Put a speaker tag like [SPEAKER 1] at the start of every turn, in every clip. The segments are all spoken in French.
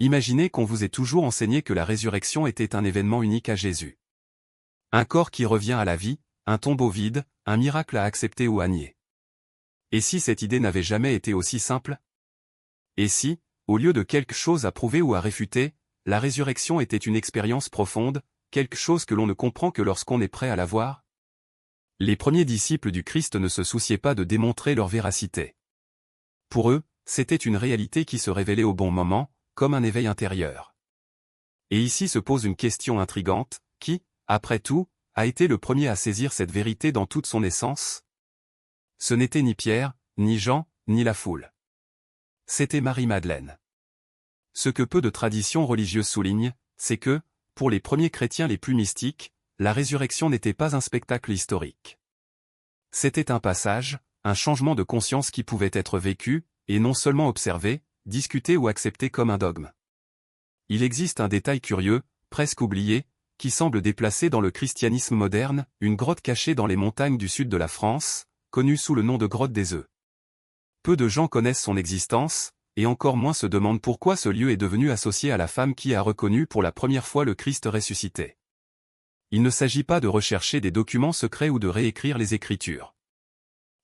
[SPEAKER 1] Imaginez qu'on vous ait toujours enseigné que la résurrection était un événement unique à Jésus. Un corps qui revient à la vie, un tombeau vide, un miracle à accepter ou à nier. Et si cette idée n'avait jamais été aussi simple? Et si, au lieu de quelque chose à prouver ou à réfuter, la résurrection était une expérience profonde, quelque chose que l'on ne comprend que lorsqu'on est prêt à la voir? Les premiers disciples du Christ ne se souciaient pas de démontrer leur véracité. Pour eux, c'était une réalité qui se révélait au bon moment, comme un éveil intérieur. Et ici se pose une question intrigante, qui, après tout, a été le premier à saisir cette vérité dans toute son essence? Ce n'était ni Pierre, ni Jean, ni la foule. C'était Marie-Madeleine. Ce que peu de traditions religieuses soulignent, c'est que, pour les premiers chrétiens les plus mystiques, la résurrection n'était pas un spectacle historique. C'était un passage, un changement de conscience qui pouvait être vécu, et non seulement observé, discuté ou accepté comme un dogme. Il existe un détail curieux, presque oublié, qui semble déplacé dans le christianisme moderne, une grotte cachée dans les montagnes du sud de la France, connue sous le nom de grotte des œufs. Peu de gens connaissent son existence, et encore moins se demandent pourquoi ce lieu est devenu associé à la femme qui a reconnu pour la première fois le Christ ressuscité. Il ne s'agit pas de rechercher des documents secrets ou de réécrire les Écritures.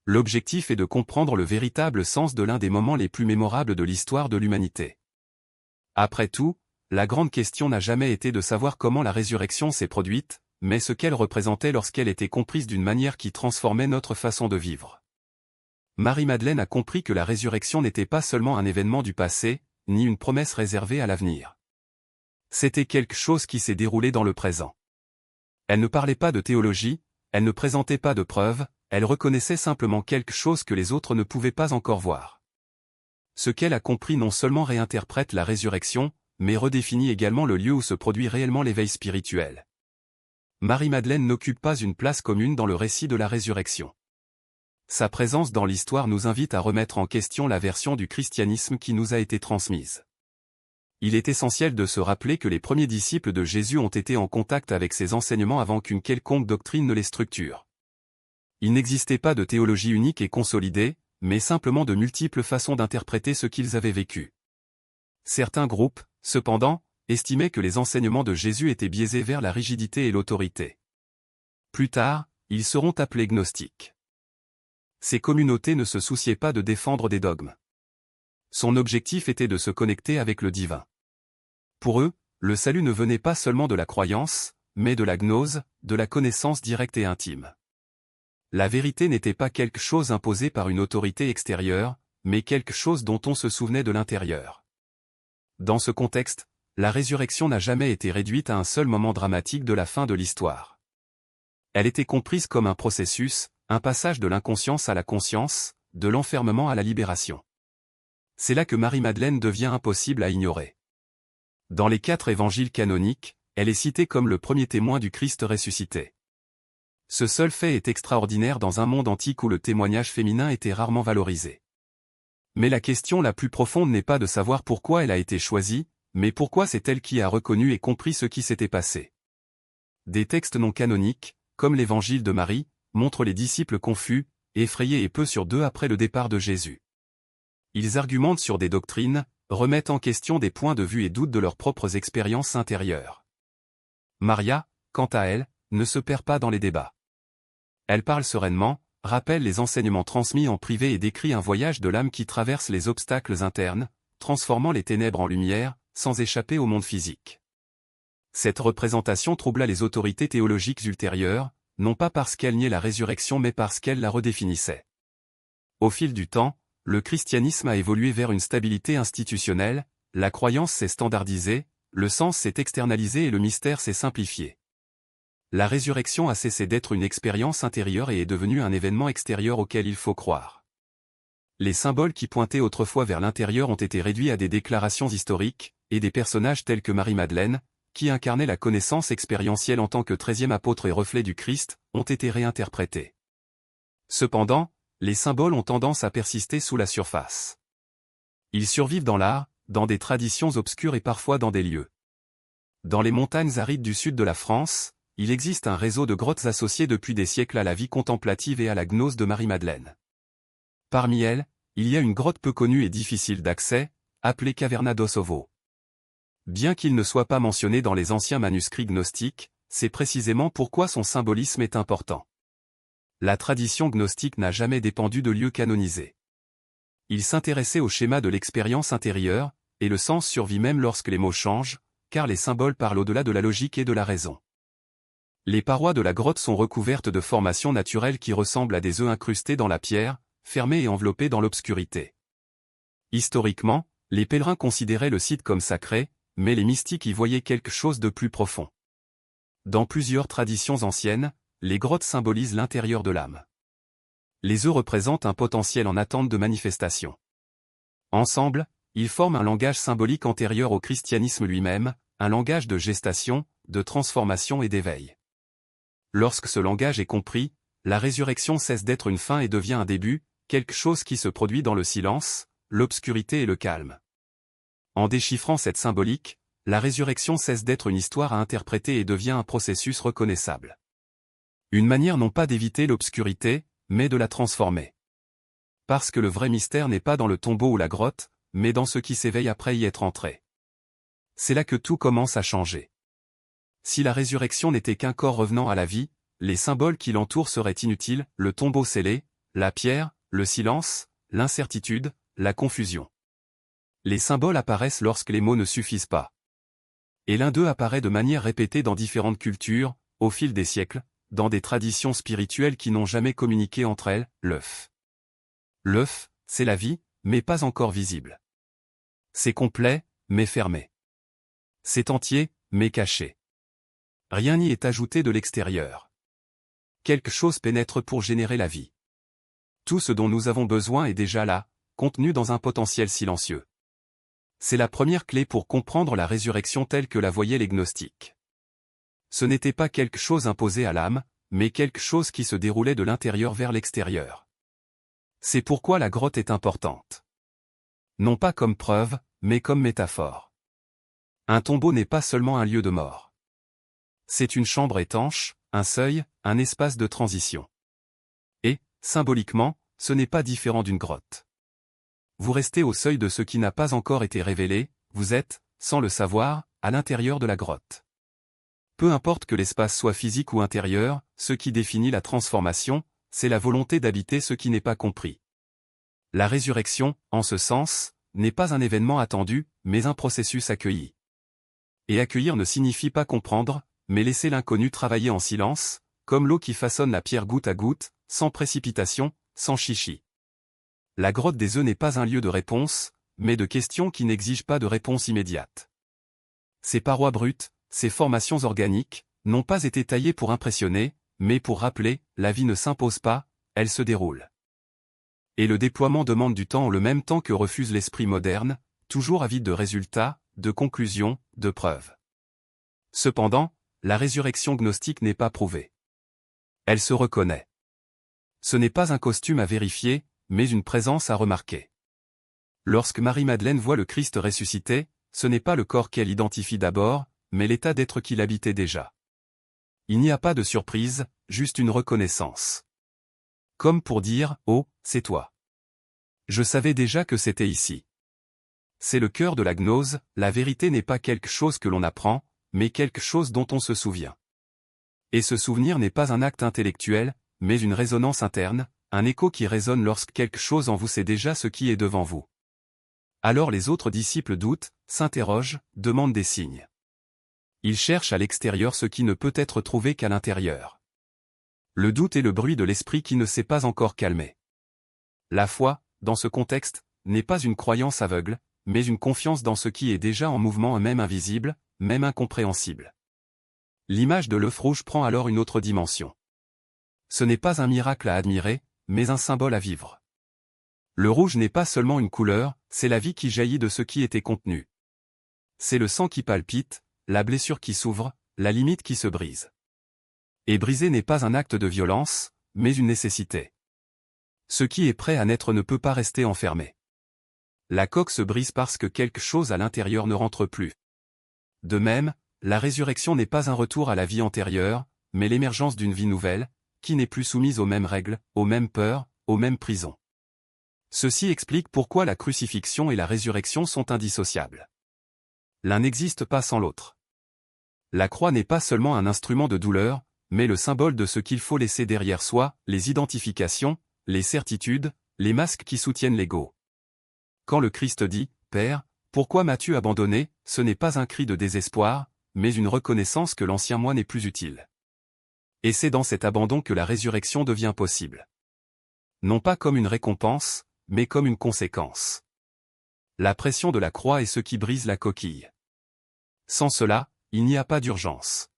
[SPEAKER 1] L'objectif est de comprendre le véritable sens de l'un des moments les plus mémorables de l'histoire de l'humanité. Après tout, la grande question n'a jamais été de savoir comment la résurrection s'est produite, mais ce qu'elle représentait lorsqu'elle était comprise d'une manière qui transformait notre façon de vivre. Marie-Madeleine a compris que la résurrection n'était pas seulement un événement du passé, ni une promesse réservée à l'avenir. C'était quelque chose qui s'est déroulé dans le présent. Elle ne parlait pas de théologie, elle ne présentait pas de preuves, elle reconnaissait simplement quelque chose que les autres ne pouvaient pas encore voir. Ce qu'elle a compris non seulement réinterprète la résurrection, mais redéfinit également le lieu où se produit réellement l'éveil spirituel. Marie-Madeleine n'occupe pas une place commune dans le récit de la résurrection. Sa présence dans l'histoire nous invite à remettre en question la version du christianisme qui nous a été transmise. Il est essentiel de se rappeler que les premiers disciples de Jésus ont été en contact avec ses enseignements avant qu'une quelconque doctrine ne les structure. Il n'existait pas de théologie unique et consolidée, mais simplement de multiples façons d'interpréter ce qu'ils avaient vécu. Certains groupes, cependant, estimaient que les enseignements de Jésus étaient biaisés vers la rigidité et l'autorité. Plus tard, ils seront appelés gnostiques. Ces communautés ne se souciaient pas de défendre des dogmes. Son objectif était de se connecter avec le divin. Pour eux, le salut ne venait pas seulement de la croyance, mais de la gnose, de la connaissance directe et intime. La vérité n'était pas quelque chose imposé par une autorité extérieure, mais quelque chose dont on se souvenait de l'intérieur. Dans ce contexte, la résurrection n'a jamais été réduite à un seul moment dramatique de la fin de l'histoire. Elle était comprise comme un processus, un passage de l'inconscience à la conscience, de l'enfermement à la libération. C'est là que Marie-Madeleine devient impossible à ignorer. Dans les 4 évangiles canoniques, elle est citée comme le premier témoin du Christ ressuscité. Ce seul fait est extraordinaire dans un monde antique où le témoignage féminin était rarement valorisé. Mais la question la plus profonde n'est pas de savoir pourquoi elle a été choisie, mais pourquoi c'est elle qui a reconnu et compris ce qui s'était passé. Des textes non canoniques, comme l'évangile de Marie, montrent les disciples confus, effrayés et peu sûrs d'eux après le départ de Jésus. Ils argumentent sur des doctrines, remettent en question des points de vue et doutent de leurs propres expériences intérieures. Maria, quant à elle, ne se perd pas dans les débats. Elle parle sereinement, rappelle les enseignements transmis en privé et décrit un voyage de l'âme qui traverse les obstacles internes, transformant les ténèbres en lumière, sans échapper au monde physique. Cette représentation troubla les autorités théologiques ultérieures, non pas parce qu'elle niait la résurrection mais parce qu'elle la redéfinissait. Au fil du temps, le christianisme a évolué vers une stabilité institutionnelle, la croyance s'est standardisée, le sens s'est externalisé et le mystère s'est simplifié. La résurrection a cessé d'être une expérience intérieure et est devenue un événement extérieur auquel il faut croire. Les symboles qui pointaient autrefois vers l'intérieur ont été réduits à des déclarations historiques, et des personnages tels que Marie-Madeleine, qui incarnait la connaissance expérientielle en tant que 13e apôtre et reflet du Christ, ont été réinterprétés. Cependant, les symboles ont tendance à persister sous la surface. Ils survivent dans l'art, dans des traditions obscures et parfois dans des lieux. Dans les montagnes arides du sud de la France, il existe un réseau de grottes associées depuis des siècles à la vie contemplative et à la gnose de Marie-Madeleine. Parmi elles, il y a une grotte peu connue et difficile d'accès, appelée Caverna dos Ovo. Bien qu'il ne soit pas mentionné dans les anciens manuscrits gnostiques, c'est précisément pourquoi son symbolisme est important. La tradition gnostique n'a jamais dépendu de lieux canonisés. Il s'intéressait au schéma de l'expérience intérieure, et le sens survit même lorsque les mots changent, car les symboles parlent au-delà de la logique et de la raison. Les parois de la grotte sont recouvertes de formations naturelles qui ressemblent à des œufs incrustés dans la pierre, fermés et enveloppés dans l'obscurité. Historiquement, les pèlerins considéraient le site comme sacré, mais les mystiques y voyaient quelque chose de plus profond. Dans plusieurs traditions anciennes, les grottes symbolisent l'intérieur de l'âme. Les œufs représentent un potentiel en attente de manifestation. Ensemble, ils forment un langage symbolique antérieur au christianisme lui-même, un langage de gestation, de transformation et d'éveil. Lorsque ce langage est compris, la résurrection cesse d'être une fin et devient un début, quelque chose qui se produit dans le silence, l'obscurité et le calme. En déchiffrant cette symbolique, la résurrection cesse d'être une histoire à interpréter et devient un processus reconnaissable. Une manière non pas d'éviter l'obscurité, mais de la transformer. Parce que le vrai mystère n'est pas dans le tombeau ou la grotte, mais dans ce qui s'éveille après y être entré. C'est là que tout commence à changer. Si la résurrection n'était qu'un corps revenant à la vie, les symboles qui l'entourent seraient inutiles, le tombeau scellé, la pierre, le silence, l'incertitude, la confusion. Les symboles apparaissent lorsque les mots ne suffisent pas. Et l'un d'eux apparaît de manière répétée dans différentes cultures, au fil des siècles, dans des traditions spirituelles qui n'ont jamais communiqué entre elles, l'œuf. L'œuf, c'est la vie, mais pas encore visible. C'est complet, mais fermé. C'est entier, mais caché. Rien n'y est ajouté de l'extérieur. Quelque chose pénètre pour générer la vie. Tout ce dont nous avons besoin est déjà là, contenu dans un potentiel silencieux. C'est la première clé pour comprendre la résurrection telle que la voyaient les gnostiques. Ce n'était pas quelque chose imposé à l'âme, mais quelque chose qui se déroulait de l'intérieur vers l'extérieur. C'est pourquoi la grotte est importante. Non pas comme preuve, mais comme métaphore. Un tombeau n'est pas seulement un lieu de mort. C'est une chambre étanche, un seuil, un espace de transition. Et, symboliquement, ce n'est pas différent d'une grotte. Vous restez au seuil de ce qui n'a pas encore été révélé, vous êtes, sans le savoir, à l'intérieur de la grotte. Peu importe que l'espace soit physique ou intérieur, ce qui définit la transformation, c'est la volonté d'habiter ce qui n'est pas compris. La résurrection, en ce sens, n'est pas un événement attendu, mais un processus accueilli. Et accueillir ne signifie pas comprendre, mais laisser l'inconnu travailler en silence, comme l'eau qui façonne la pierre goutte à goutte, sans précipitation, sans chichi. La grotte des œufs n'est pas un lieu de réponse, mais de questions qui n'exigent pas de réponse immédiate. Ces parois brutes, ces formations organiques, n'ont pas été taillées pour impressionner, mais pour rappeler, la vie ne s'impose pas, elle se déroule. Et le déploiement demande du temps en le même temps que refuse l'esprit moderne, toujours avide de résultats, de conclusions, de preuves. Cependant, la résurrection gnostique n'est pas prouvée. Elle se reconnaît. Ce n'est pas un costume à vérifier, mais une présence à remarquer. Lorsque Marie-Madeleine voit le Christ ressuscité, ce n'est pas le corps qu'elle identifie d'abord, mais l'état d'être qu'il habitait déjà. Il n'y a pas de surprise, juste une reconnaissance. Comme pour dire, oh, c'est toi. Je savais déjà que c'était ici. C'est le cœur de la gnose, la vérité n'est pas quelque chose que l'on apprend, mais quelque chose dont on se souvient. Et ce souvenir n'est pas un acte intellectuel, mais une résonance interne, un écho qui résonne lorsque quelque chose en vous sait déjà ce qui est devant vous. Alors les autres disciples doutent, s'interrogent, demandent des signes. Ils cherchent à l'extérieur ce qui ne peut être trouvé qu'à l'intérieur. Le doute est le bruit de l'esprit qui ne s'est pas encore calmé. La foi, dans ce contexte, n'est pas une croyance aveugle, mais une confiance dans ce qui est déjà en mouvement même invisible, même incompréhensible. L'image de l'œuf rouge prend alors une autre dimension. Ce n'est pas un miracle à admirer, mais un symbole à vivre. Le rouge n'est pas seulement une couleur, c'est la vie qui jaillit de ce qui était contenu. C'est le sang qui palpite, la blessure qui s'ouvre, la limite qui se brise. Et briser n'est pas un acte de violence, mais une nécessité. Ce qui est prêt à naître ne peut pas rester enfermé. La coque se brise parce que quelque chose à l'intérieur ne rentre plus. De même, la résurrection n'est pas un retour à la vie antérieure, mais l'émergence d'une vie nouvelle, qui n'est plus soumise aux mêmes règles, aux mêmes peurs, aux mêmes prisons. Ceci explique pourquoi la crucifixion et la résurrection sont indissociables. L'un n'existe pas sans l'autre. La croix n'est pas seulement un instrument de douleur, mais le symbole de ce qu'il faut laisser derrière soi, les identifications, les certitudes, les masques qui soutiennent l'ego. Quand le Christ dit « Père, pourquoi m'as-tu abandonné ?» ce n'est pas un cri de désespoir, mais une reconnaissance que l'ancien moi n'est plus utile. Et c'est dans cet abandon que la résurrection devient possible. Non pas comme une récompense, mais comme une conséquence. La pression de la croix est ce qui brise la coquille. Sans cela, il n'y a pas d'urgence.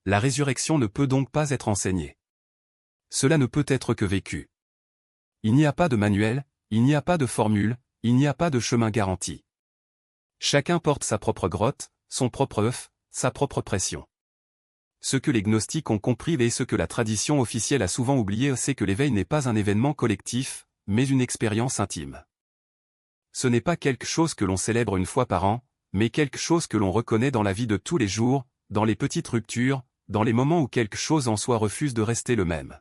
[SPEAKER 1] La résurrection ne peut donc pas être enseignée. Cela ne peut être que vécu. Il n'y a pas de manuel, il n'y a pas de formule, il n'y a pas de chemin garanti. Chacun porte sa propre grotte, son propre œuf, sa propre pression. Ce que les gnostiques ont compris et ce que la tradition officielle a souvent oublié, c'est que l'éveil n'est pas un événement collectif, mais une expérience intime. Ce n'est pas quelque chose que l'on célèbre une fois par an, mais quelque chose que l'on reconnaît dans la vie de tous les jours, dans les petites ruptures, dans les moments où quelque chose en soi refuse de rester le même.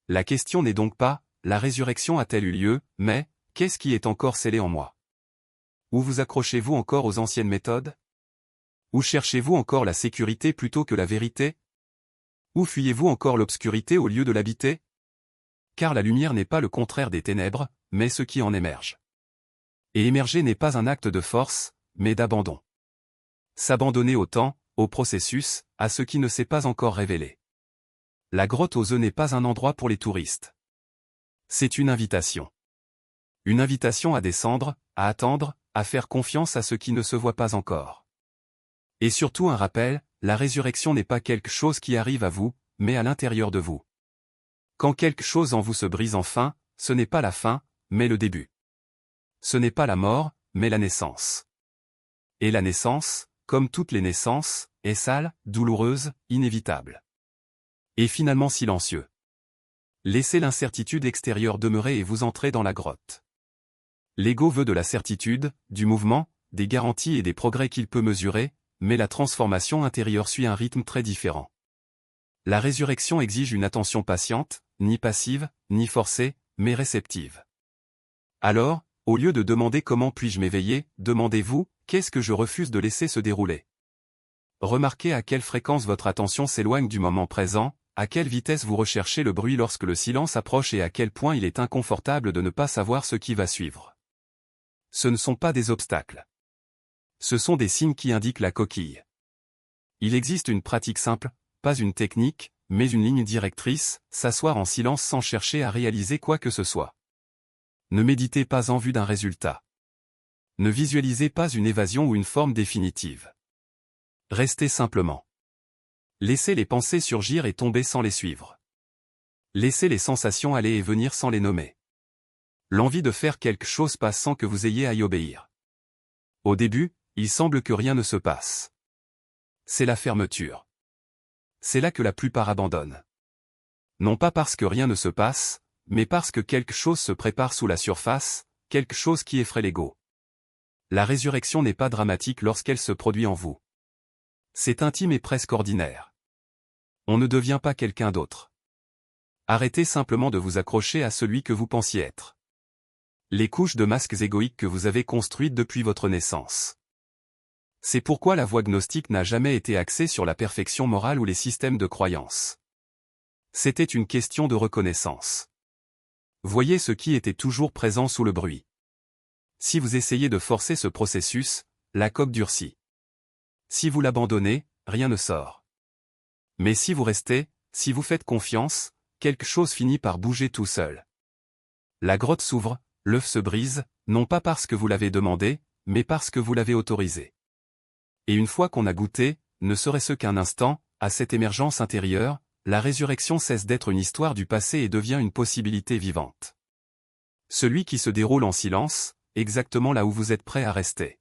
[SPEAKER 1] La question n'est donc pas « la résurrection a-t-elle eu lieu ?» mais « qu'est-ce qui est encore scellé en moi ?» Où vous accrochez-vous encore aux anciennes méthodes? Où cherchez-vous encore la sécurité plutôt que la vérité? Où fuyez-vous encore l'obscurité au lieu de l'habiter? Car la lumière n'est pas le contraire des ténèbres, mais ce qui en émerge. Et émerger n'est pas un acte de force, mais d'abandon. S'abandonner au temps, au processus, à ce qui ne s'est pas encore révélé. La grotte aux œufs n'est pas un endroit pour les touristes. C'est une invitation. Une invitation à descendre, à attendre, à faire confiance à ce qui ne se voit pas encore. Et surtout un rappel, la résurrection n'est pas quelque chose qui arrive à vous, mais à l'intérieur de vous. Quand quelque chose en vous se brise enfin, ce n'est pas la fin, mais le début. Ce n'est pas la mort, mais la naissance. Et la naissance, comme toutes les naissances, est sale, douloureuse, inévitable. Et finalement silencieux. Laissez l'incertitude extérieure demeurer et vous entrez dans la grotte. L'ego veut de la certitude, du mouvement, des garanties et des progrès qu'il peut mesurer, mais la transformation intérieure suit un rythme très différent. La résurrection exige une attention patiente, ni passive, ni forcée, mais réceptive. Alors, au lieu de demander comment puis-je m'éveiller, demandez-vous, qu'est-ce que je refuse de laisser se dérouler? Remarquez à quelle fréquence votre attention s'éloigne du moment présent, à quelle vitesse vous recherchez le bruit lorsque le silence approche et à quel point il est inconfortable de ne pas savoir ce qui va suivre. Ce ne sont pas des obstacles. Ce sont des signes qui indiquent la coquille. Il existe une pratique simple, pas une technique, mais une ligne directrice, s'asseoir en silence sans chercher à réaliser quoi que ce soit. Ne méditez pas en vue d'un résultat. Ne visualisez pas une évasion ou une forme définitive. Restez simplement. Laissez les pensées surgir et tomber sans les suivre. Laissez les sensations aller et venir sans les nommer. L'envie de faire quelque chose passe sans que vous ayez à y obéir. Au début, il semble que rien ne se passe. C'est la fermeture. C'est là que la plupart abandonnent. Non pas parce que rien ne se passe, mais parce que quelque chose se prépare sous la surface, quelque chose qui effraie l'ego. La résurrection n'est pas dramatique lorsqu'elle se produit en vous. C'est intime et presque ordinaire. On ne devient pas quelqu'un d'autre. Arrêtez simplement de vous accrocher à celui que vous pensiez être. Les couches de masques égoïques que vous avez construites depuis votre naissance. C'est pourquoi la voie gnostique n'a jamais été axée sur la perfection morale ou les systèmes de croyance. C'était une question de reconnaissance. Voyez ce qui était toujours présent sous le bruit. Si vous essayez de forcer ce processus, la coque durcit. Si vous l'abandonnez, rien ne sort. Mais si vous restez, si vous faites confiance, quelque chose finit par bouger tout seul. La grotte s'ouvre, l'œuf se brise, non pas parce que vous l'avez demandé, mais parce que vous l'avez autorisé. Et une fois qu'on a goûté, ne serait-ce qu'un instant, à cette émergence intérieure, la résurrection cesse d'être une histoire du passé et devient une possibilité vivante. Celui qui se déroule en silence, exactement là où vous êtes prêt à rester.